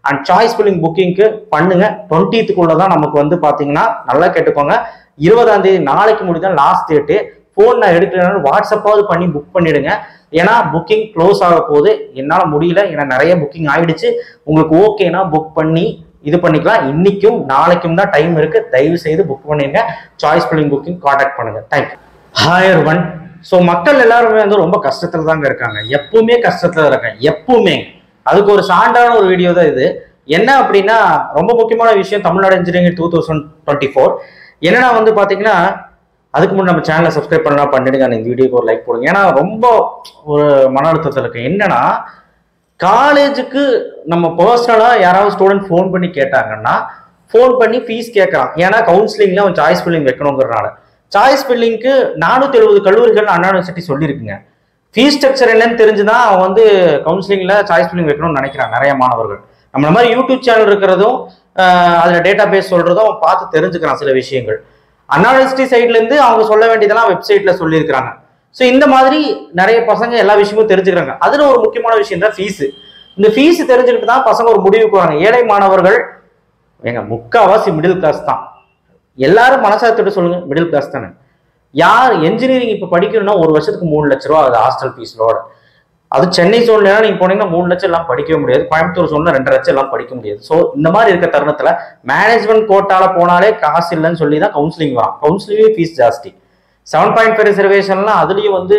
And choice filling புக்கிங்க்கு பண்ணுங்க. 20th தான் நமக்கு வந்து பாத்தீங்கன்னா நல்லா கேட்டுக்கோங்க, 20ஆம் தேதி நாளைக்கு முடிதான் லாஸ்ட் டேட்டு. ஃபோன் நான் எடுக்கலனாலும் வாட்ஸ்அப்பாவது பண்ணி புக் பண்ணிடுங்க. ஏன்னா புக்கிங் க்ளோஸ் ஆக போகுது. என்னால் முடியல, ஏன்னா நிறைய புக்கிங் ஆயிடுச்சு. உங்களுக்கு ஓகேனா புக் பண்ணி இது பண்ணிக்கலாம். இன்னைக்கும் நாளைக்கும் தான் டைம் இருக்கு. தயவு செய்து புக் பண்ணிருங்க. சாய்ஸ் ஃபில்லிங் புக்கிங் கான்டாக்ட் பண்ணுங்க. தேங்க்யூ. Hi everyone. ஸோ மக்கள் எல்லாருமே வந்து ரொம்ப கஷ்டத்துல தாங்க இருக்காங்க. எப்பவுமே கஷ்டத்துல இருக்காங்க, எப்பவுமே. அதுக்கு ஒரு சான்றான ஒரு வீடியோ தான் இது. என்ன அப்படின்னா, ரொம்ப முக்கியமான விஷயம், தமிழ்நாடு இன்ஜினியரிங் 2024 என்னன்னா வந்து பாத்தீங்கன்னா, அதுக்கு முன்னாடி நம்ம சேனலை சப்ஸ்கிரைப் பண்ணலாம், பண்ணிடுங்க. இந்த வீடியோக்கு ஒரு லைக் போடுங்க. ஏன்னா ரொம்ப ஒரு மன அழுத்தத்தில் இருக்கு. என்னன்னா, காலேஜுக்கு நம்ம பர்சனலா யாராவது ஸ்டூடெண்ட் ஃபோன் பண்ணி கேட்டாங்கன்னா, ஃபோன் பண்ணி ஃபீஸ் கேட்கறான். ஏன்னா கவுன்சிலிங்ல அவன் சாய்ஸ் ஃபில்லிங் வைக்கணுங்கிறனால. சாய்ஸ் ஃபில்லிங்க்கு 470 கல்லூரிகள் அண்ணா யூனிவர்சிட்டி சொல்லியிருக்குங்க. ஃபீஸ் ஸ்ட்ரக்சர் என்னன்னு தெரிஞ்சுதான் அவன் வந்து கவுன்சிலிங்ல சாய்ஸ் ஃபில்லிங் வைக்கணும்னு நினைக்கிறான் நிறைய மாணவர்கள். நம்மள மாதிரி யூடியூப் சேனல் இருக்கிறதும் அதுல டேட்டா பேஸ் சொல்றதும் அவன் பார்த்து தெரிஞ்சுக்கிறான் சில விஷயங்கள். அண்ணா யூனிவர்சிட்டி சைட்ல இருந்து அவங்க சொல்ல வேண்டியதெல்லாம் வெப்சைட்ல சொல்லியிருக்கிறாங்க. ஸோ இந்த மாதிரி நிறைய பசங்க எல்லா விஷயமும் தெரிஞ்சுக்கிறாங்க. அதுல ஒரு முக்கியமான விஷயம் தான் ஃபீஸ். இந்த ஃபீஸ் தெரிஞ்சுக்கிட்டு தான் பசங்க ஒரு முடிவுக்கு வராங்க. ஏழை மாணவர்கள் எங்க முக்காவாசி மிடில் கிளாஸ் தான். எல்லாரும் மனசாத்திட்டு சொல்லுங்க, மிடில் கிளாஸ் தானே. யார் என்ஜினியரிங் இப்ப படிக்கணும்னா ஒரு வருஷத்துக்கு 3 லட்ச ரூபா அது ஹாஸ்டல் ஃபீஸோட. அது சென்னை சோன்ல நீங்க போனீங்கன்னா 3 லட்சம் எல்லாம் படிக்கவே முடியாது. கோயம்புத்தூர் சோன்ல 2 லட்சம் எல்லாம் படிக்க முடியாது. ஸோ இந்த மாதிரி இருக்க தருணத்துல மேனேஜ்மெண்ட் கோட்டால போனாலே காசு இல்லைன்னு சொல்லி தான் கவுன்சிலிங் வரும். கவுன்சிலிங்கே ஃபீஸ் ஜாஸ்தி. 7.5 ரிசர்வேஷன்லாம் அதுலயும் வந்து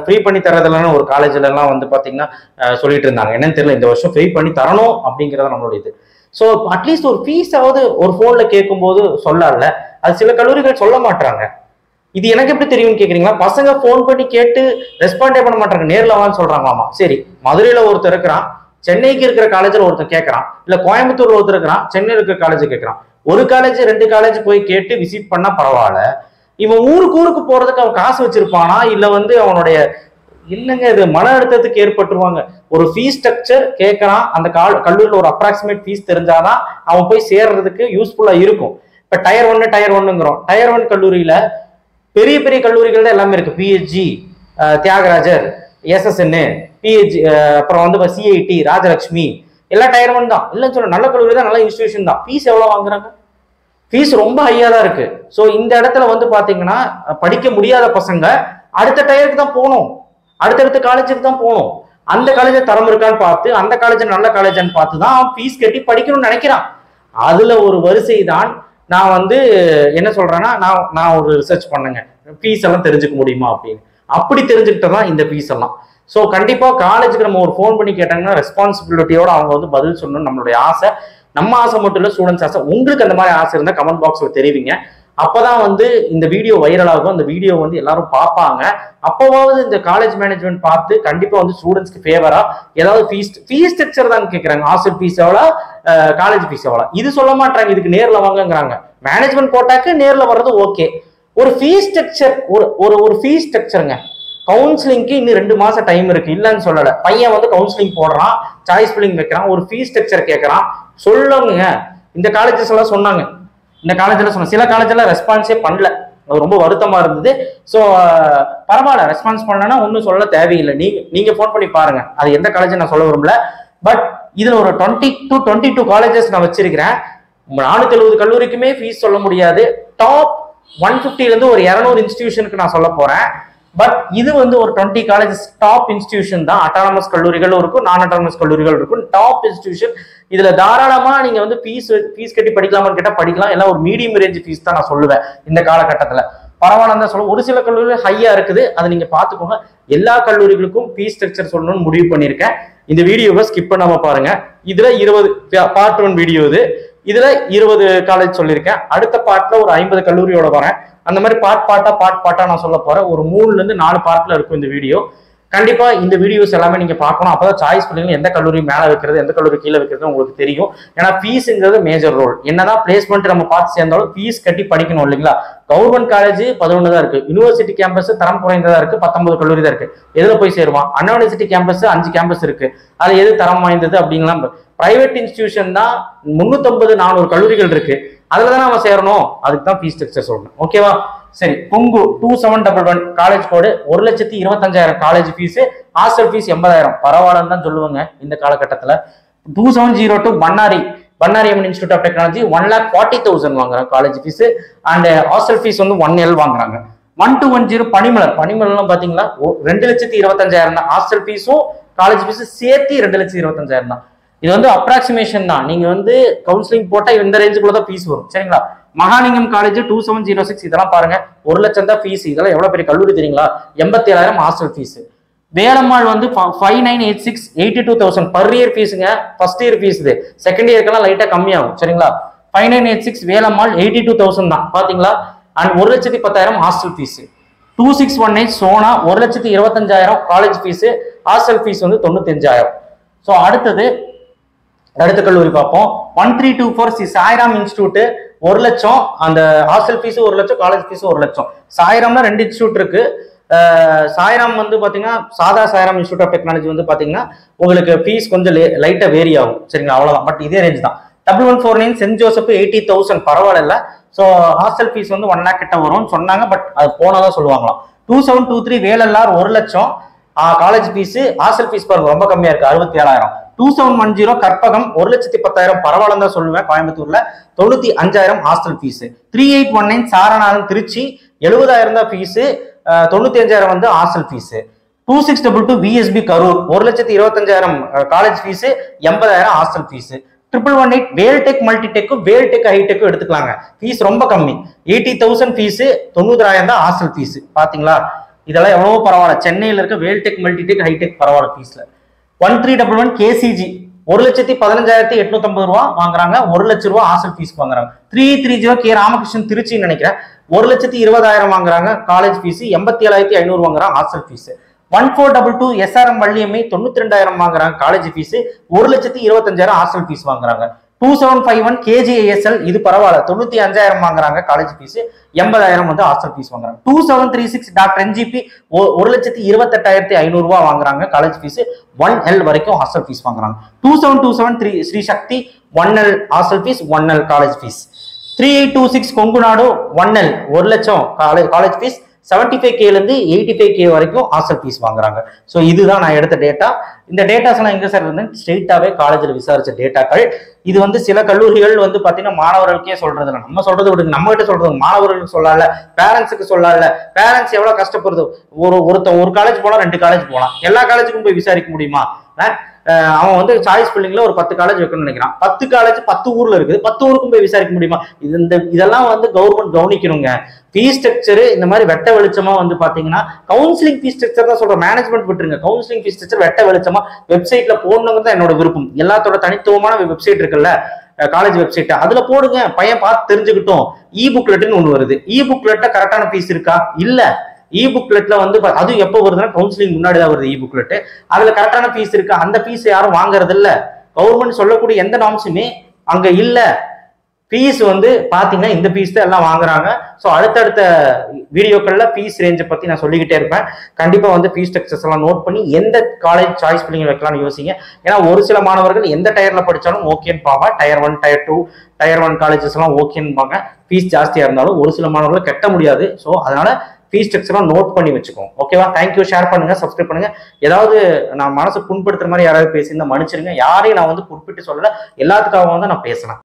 ஃப்ரீ பண்ணி தரதுலன்னு ஒரு காலேஜ்ல எல்லாம் வந்து பாத்தீங்கன்னா சொல்லிட்டு இருந்தாங்க. என்னன்னு தெரியல, இந்த வருஷம் ஃப்ரீ பண்ணி தரணும் அப்படிங்கிறத நம்மளோட இது. ஸோ அட்லீஸ்ட் ஒரு ஃபீஸாவது ஒரு ஃபோன்ல கேட்கும்போது சொல்லல. அது சில கல்லூரிகள் சொல்ல மாட்டாங்க. இது எனக்கு எப்படி தெரியும்னு கேக்குறீங்களா? பசங்க ஃபோன் பண்ணி கேட்டு ரெஸ்பாண்டே பண்ண மாட்டாங்க, நேர்ல வான்னு சொல்றாங்களாமா. சரி, மதுரையில ஒருத்தர் இருக்கிறான், சென்னைக்கு இருக்கிற காலேஜ்ல ஒருத்தர் கேட்கறான், இல்ல கோயம்புத்தூர்ல ஒருத்தர் இருக்கிறான், சென்னையில் இருக்கிற காலேஜ் கேட்கறான். ஒரு காலேஜ் 2 காலேஜ் போய் கேட்டு விசிட் பண்ணா பரவாயில்ல. இவன் ஊருக்கு போறதுக்கு அவன் காசு வச்சிருப்பானா, இல்ல வந்து அவனுடைய இல்லைங்க, இது மன அழுத்தத்துக்கு ஏற்பட்டுருவாங்க. ஒரு ஃபீஸ் ஸ்ட்ரக்சர் கேட்கறான், அந்த கல்லூரியில் ஒரு அப்ராக்சிமேட் ஃபீஸ் தெரிஞ்சாதான் அவன் போய் சேர்றதுக்கு யூஸ்ஃபுல்லா இருக்கும். இப்ப டயர் 1 டயர் 1 கல்லூரியில பெரிய பெரிய கல்லூரிகள் தான் எல்லாமே இருக்கு. பிஹெச்ஜி, தியாகராஜர், SSN, பிஹெச்ஜி, அப்புறம் வந்து CIT, ராஜலட்சுமி, எல்லாம் டயர் 1 தான். இல்லைன்னு சொல்ல, நல்ல கல்லூரி தான், நல்ல இன்ஸ்டிடியூஷன் தான். ஃபீஸ் எவ்வளவு வாங்குறாங்க? ஃபீஸ் ரொம்ப ஹையா தான் இருக்கு. ஸோ இந்த இடத்துல வந்து பாத்தீங்கன்னா, படிக்க முடியாத பசங்க அடுத்த டயருக்கு தான் போகணும், அடுத்தடுத்த காலேஜுக்கு தான் போகணும். அந்த காலேஜ் தரம் இருக்கான்னு பார்த்து, அந்த காலேஜ் நல்ல காலேஜ்னு பார்த்து தான் அவன் ஃபீஸ் கட்டி படிக்கணும்னு நினைக்கிறான். அதுல ஒரு வரிசை தான் நான் வந்து என்ன சொல்றேன்னா, நான் ஒரு ரிசர்ச் பண்ணுங்க, ஃபீஸ் எல்லாம் தெரிஞ்சுக்க முடியுமா அப்படின்னு. அப்படி தெரிஞ்சுக்கிட்டதான் இந்த ஃபீஸ் எல்லாம். ஸோ கண்டிப்பா காலேஜுக்கு நம்ம ஒரு ஃபோன் பண்ணி கேட்டாங்கன்னா ரெஸ்பான்சிபிலிட்டியோட அவங்க வந்து பதில் சொல்லணும்னு நம்மளுடைய ஆசை. நம்ம ஆசை மட்டும் இல்லை, ஸ்டூடெண்ட்ஸ் ஆசை. உங்களுக்கு அந்த மாதிரி ஆசை இருந்தால் கமெண்ட் பாக்ஸ்ல தெரிவிங்க. அப்பதான் வந்து இந்த வீடியோ வைரல் ஆகும், அந்த வீடியோ வந்து எல்லாரும் பார்ப்பாங்க. அப்போவாவது இந்த காலேஜ் மேனேஜ்மெண்ட் பார்த்து கண்டிப்பா வந்து ஸ்டூடெண்ட்ஸ்க்கு ஃபேவரா ஏதாவது ஃபீஸ் ஸ்ட்ரக்சர் தான் கேட்கறாங்க. ஹாஸ்டல் ஃபீஸ் எவ்வளோ, காலேஜ் ஃபீஸ் எவ்வளோ, இது சொல்ல மாட்டாங்க. இதுக்கு நேர்ல வாங்கங்கிறாங்க. மேனேஜ்மெண்ட் போட்டாக்க நேர்ல வர்றது ஓகே. ஒரு ஃபீஸ் ஸ்ட்ரக்சர், ஒரு ஃபீஸ் ஸ்ட்ரக்சருங்க. கவுன்சிலிங்க்கு இன்னும் 2 மாசம் டைம் இருக்கு, இல்லைன்னு சொல்லல. பையன் வந்து கவுன்சிலிங் போடுறான், சாய்ஸ் ஃபில்லிங் வைக்கிறான், ஒரு ஃபீஸ் ஸ்ட்ரக்சர் கேட்கறான். சொல்லுங்க, இந்த காலேஜஸ் எல்லாம் சொன்னாங்க, இந்த காலேஜ்ல சொன்ன சில காலேஜ்ல ரெஸ்பான்ஸே பண்ணல. அது ரொம்ப வருத்தமா இருந்தது. ஸோ பரவாயில்ல, ரெஸ்பான்ஸ் பண்ணலன்னா ஒன்றும் சொல்ல தேவையில்லை. நீங்க ஃபோன் பண்ணி பாருங்க. அது எந்த காலேஜ் நான் சொல்ல விரும்பல. பட் இதுல ஒரு 20 to 22 காலேஜஸ் நான் வச்சிருக்கிறேன். 470 கல்லூரிக்குமே ஃபீஸ் சொல்ல முடியாது. டாப் 150 இருந்து ஒரு 200 இன்ஸ்டிடியூஷனுக்கு நான் சொல்ல போறேன். பட் இது வந்து ஒரு 20 காலேஜஸ் டாப் இன்ஸ்டிடியூஷன் தான். அட்டானமஸ் கல்லூரிகள் இருக்கும், நான் அட்டானமஸ் கல்லூரிகள் இருக்கும், டாப் இன்ஸ்டிடியூஷன். இதுல தாராளமா நீங்க வந்து ஃபீஸ் கட்டி படிக்கலாமான்னு கேட்டா படிக்கலாம். எல்லாம் ஒரு மீடியம் ரேஞ்ச் ஃபீஸ் தான் நான் சொல்லுவேன் இந்த காலகட்டத்துல. பரவாயில்ல தான் சொல்லுவேன். ஒரு சில கல்லூரிகள் ஹையா இருக்குது, அதை நீங்க பாத்துக்கோங்க. எல்லா கல்லூரிகளுக்கும் ஃபீஸ் ஸ்ட்ரக்சர் சொல்லணும்னு முடிவு பண்ணியிருக்கேன். இந்த வீடியோவை ஸ்கிப் பண்ணாம பாருங்க. இதுல 20 பார்ட் 1 வீடியோ இது. இதுல 20 காலேஜ் சொல்லியிருக்கேன். அடுத்த பார்ட்ல ஒரு 50 கல்லூரியோட வரேன். அந்த மாதிரி பார்ட் பாட்டா நான் சொல்ல போறேன். ஒரு 3 இருந்து 4 பார்ட்ல இருக்கும் இந்த வீடியோ. கண்டிப்பா இந்த வீடியோஸ் எல்லாமே நீங்க பார்க்கணும். அப்பதான் சாய்ஸ் பண்ணீங்க எந்த கல்லூரி மேல வைக்கிறது, எந்த கல்லூரி கீழே வைக்கிறது உங்களுக்கு தெரியும். ஏன்னா ஃபீஸ்ங்கிறது மேஜர் ரோல். என்னதான் பிளேஸ்மெண்ட் நம்ம பார்த்து சேர்ந்தாலும் ஃபீஸ் கட்டி படிக்கணும் இல்லைங்களா? கவர்மெண்ட் காலேஜ் 11 தான் இருக்கு. யூனிவர்சிட்டி கேம்பஸ் தரம் குறைந்ததா இருக்கு, 19 கல்லூரி தான் இருக்கு. எதுல போய் சேருவான்? அண்ணா யூனிவர்சிட்டி கேம்பஸ் 5 கேம்பஸ் இருக்கு. அது எது தரம் வாய்ந்தது அப்படின்லாம். பிரைவேட் இன்ஸ்டிடியூஷன் தான் 350-400 கல்லூரிகள் இருக்கு. அதுலதான் நம்ம சேரணும். அதுக்கு தான் ஃபீஸ் ஸ்ட்ரக்சர் சொல்லணும். ஓகேவா? சரி, பொங்கு 2711 காலேஜ் கோடு 1,25,000 காலேஜ் ஃபீஸ், ஹாஸ்டல் ஃபீஸ் 80,000. பரவாயில்லன்னு தான் சொல்லுவாங்க இந்த காலகட்டத்துல. 2702 Bannari Amman Institute of Technology 1,40,000 வாங்குறாங்க college fees. And hostel fees வந்து 1L வாங்குறாங்க. 1210 பனிமலர்லாம் பாத்தீங்களா 2,25,000 தான். ஹாஸ்டல் ஃபீஸும் காலேஜ் ஃபீஸும் சேர்த்து 2,25,000 தான். இது வந்து அப்ராக்சிமேஷன் தான். நீங்க வந்து கவுன்சிலிங் போட்டா இந்த ரேஞ்சுக்குள்ள தான் ஃபீஸ் வரும். சரிங்களா? மகாலிங்கம் காலேஜ் 2706 இதெல்லாம் பாருங்க 1 லட்சம் தான் ஃபீஸ். இதெல்லாம் எவ்வளவு பெரிய கல்லூரி தெரியுங்களா? 87,000 ஹாஸ்டல் ஃபீஸ். வேலம்மாள் வந்து 5986 82,000 பர் இயர் ஃபீஸுங்க. ஃபர்ஸ்ட் இயர் ஃபீஸ் இது. செகண்ட் இயர்க்கெல்லாம் லைட்டா கம்மியாகும். சரிங்களா? 5986 வேலம்மாள் 82,000 தான். பாத்தீங்களா? And 1,10,000 hostel fees. 2618 Sona 1,25,000 college fees. Hostel fees வந்து 95,000. ஸோ அடுத்த கல்லூரி பார்ப்போம். 1324 சாய்ராம் இன்ஸ்டியூட் 1 லட்சம். அந்த ஹாஸ்டல் ஃபீஸ் 1 லட்சம், காலேஜ் ஃபீஸ் 1 லட்சம். சாய்ராம்ல 2 இன்ஸ்டியூட் இருக்கு. சாய்ராம் வந்து பாத்தீங்கன்னா சாதா சாய்ராம் இன்ஸ்டியூட் ஆஃப் டெக்னாலஜி வந்து பாத்தீங்கன்னா உங்களுக்கு ஃபீஸ் கொஞ்சம் லைட்டா வேரி ஆகும். சரிங்களா? அவ்வளவுதான். பட் இதே ரேஞ்ச் தான். 1149 சென்ட் ஜோசப் 80,000 பரவாயில்ல. ஸோ ஹாஸ்டல் ஃபீஸ் வந்து 1 லேக் கிட்ட வரும்னு சொன்னாங்க. பட் அது போனதான் சொல்லுவாங்களாம். 2723 வேலல்லார் 1 லட்சம் காலேஜ் ஃபீஸ். ஹாஸ்டல் ஃபீஸ் பாருங்க ரொம்ப கம்மியா இருக்கு 67,000. 2710 கற்பகம் 1,10,000 பரவாயில்ல தான் சொல்லுவேன். கோயம்புத்தூர்ல 95,000 ஹாஸ்டல் ஃபீஸ். 3819 சாரநாதன் திருச்சி 70,000 தான் ஃபீஸ். 95,000 வந்து hostel fees. 2622 VSB Karur 1,25,000 college fees 80,000 hostel fees. 1118 Veltech Multitech Veltech Hitech எடுத்துக்கலாங்க. ஃபீஸ் ரொம்ப கம்மி 80,000 ஃபீஸ். 90,000 தான் ஹாஸ்டல் ஃபீஸ். பாத்தீங்களா? இதெல்லாம் எவ்வளவோ பரவாயில்ல. சென்னையில இருக்க வேல்டெக் மல்டிடெக் ஹைடெக் பரவாயில்ல ஃபீஸ்ல. 1311 கேசிஜி 1,15,850 ரூபா வாங்குறாங்க. 1 லட்சம் ரூபா ஹாஸ்டல் ஃபீஸ் வாங்குறாங்க. 330 கே ராமகிருஷ்ணன் திருச்சின்னு நினைக்கிறேன் 1,20,000 வாங்குறாங்க காலேஜ் ஃபீஸ். 87,500 வாங்குறாங்க ஹாஸ்டல் ஃபீஸ். 1422 எஸ்ஆர்எம் வள்ளியம்மை 92,000 வாங்குறாங்க காலேஜ் ஃபீஸ். 1,25,000 ஹாஸ்டல் ஃபீஸ் வாங்குறாங்க. 2751 கேஜிஐஎஸ்எல் இது பரவாயில்ல 95,000 வாங்குறாங்க காலேஜ் ஃபீஸ். 80,000 வந்து ஹாஸ்டல் ஃபீஸ் வாங்குறாங்க. 2736 டாக்டர் என்ஜிபி 1,28,500 ரூபா வாங்குறாங்க காலேஜ் ஃபீஸ். 1L வரைக்கும் ஹாஸ்டல் ஃபீஸ் வாங்குறாங்க. 2727 ஸ்ரீ சக்தி 1L hostel fees 1L college fees. 3826 Kongunadu 1L 1 லட்சம் காலேஜ் ஃபீஸ். 75K ல இருந்து 85K வரைக்கும் ஹாஸ்டல் ஃபீஸ் வாங்குறாங்க. ஸோ இதுதான் நான் எடுத்த டேட்டா. இந்த டேட்டாஸ் எல்லாம் எங்க சார் இருந்து ஸ்ட்ரெயிட்டாவே காலேஜில் விசாரிச்ச டேட்டாக்கள். இது வந்து சில கல்லூரிகள் வந்து பாத்தீங்கன்னா மாணவர்களுக்கே சொல்றது இல்லை. நம்ம சொல்றது விடுங்க, நம்ம கிட்ட சொல்றது மாணவர்களுக்கு சொல்லல, பேரண்ட்ஸுக்கு சொல்லல. பேரண்ட்ஸ் எவ்வளவு கஷ்டப்படுறது. ஒரு காலேஜ் போலாம் 2 காலேஜ் போகலாம். எல்லா காலேஜுக்கும் போய் விசாரிக்க முடியுமா? அவன் வந்து சாய்ஸ் பில்டிங்ல ஒரு 10 காலேஜ் வைக்கணும்னு நினைக்கிறான். 10 காலேஜ் 10 ஊர்ல இருக்குது. 10 ஊருக்கும் போய் விசாரிக்க முடியுமா? இதெல்லாம் வந்து கவர்மெண்ட் கவனிக்கணுங்க. ஃபீஸ் ஸ்ட்ரக்சர் இந்த மாதிரி வெட்ட வெளிச்சமா வந்து பாத்தீங்கன்னா கவுன்சிலிங் ஃபீஸ் ஸ்ட்ரக்சர் தான் சொல்ற. மேனேஜ்மெண்ட் விட்டுருங்க. கவுன்சிலிங் ஃபீஸ் ஸ்ட்ரக்சர் வெட்ட வெளிச்சமா வெப்சைட்ல போடணுங்க தான் என்னோட விருப்பம். எல்லாத்தோட தனித்துவமான வெப்சைட் இருக்குல்ல காலேஜ் வெப்சைட், அதுல போடுங்க. பையன் பார்த்து தெரிஞ்சுக்கிட்டோம். இ புக்லெட்னு ஒண்ணு வருது. இ புக்லெட்ல கரெக்டான ஃபீஸ் இருக்கா? இல்ல. இ புக்லெட்ல வந்து அது எப்போ வருதுன்னா கவுன்சிலிங் முன்னாடி தான் வருது இ புக்லெட். அதுல கரெக்டான ஃபீஸ் இருக்கு. அந்த ஃபீஸ் யாரும் வாங்குறது இல்ல. கவர்மெண்ட் சொல்லக்கூடிய எந்த நாம்ஸுமே அங்க இல்ல. ஃபீஸ் வந்து பாத்தீங்கன்னா இந்த ஃபீஸ் தான் எல்லாம் வாங்குறாங்க. ஸோ அடுத்தடுத்த வீடியோக்கள்ல ஃபீஸ் ரேஞ்சை பத்தி நான் சொல்லிக்கிட்டே இருப்பேன். கண்டிப்பா வந்து ஃபீஸ் ஸ்ட்ரக்சர்ஸ் எல்லாம் நோட் பண்ணி எந்த காலேஜ் சாய்ஸ் பண்ணி வைக்கலாம்னு யோசிங்க. ஏன்னா ஒரு சில மாணவர்கள் எந்த டயர்ல படிச்சாலும் ஓகேன்னு பாங்க. டயர் 1 டயர் 2 டயர் 1 காலேஜஸ் எல்லாம் ஓகேன்னு பாங்க. ஃபீஸ் ஜாஸ்தியா இருந்தாலும் ஒரு சில மாணவர்கள் கட்ட முடியாது. ஸோ அதனால ஃபீஸ் ஸ்ட்ரக்சரா நோட் பண்ணி வச்சுக்கோங்க. ஓகேவா? தேங்க்யூ. ஷேர் பண்ணுங்க, சப்ஸ்கிரைப் பண்ணுங்க. ஏதாவது நான் மனசு புண்படுத்துற மாதிரி யாராவது பேசியிருந்தா மன்னிச்சிருங்க. யாரையும் நான் வந்து குறிப்பிட்டு சொல்லல. எல்லாத்துக்காகவும் தான் நான் பேசுறேன்.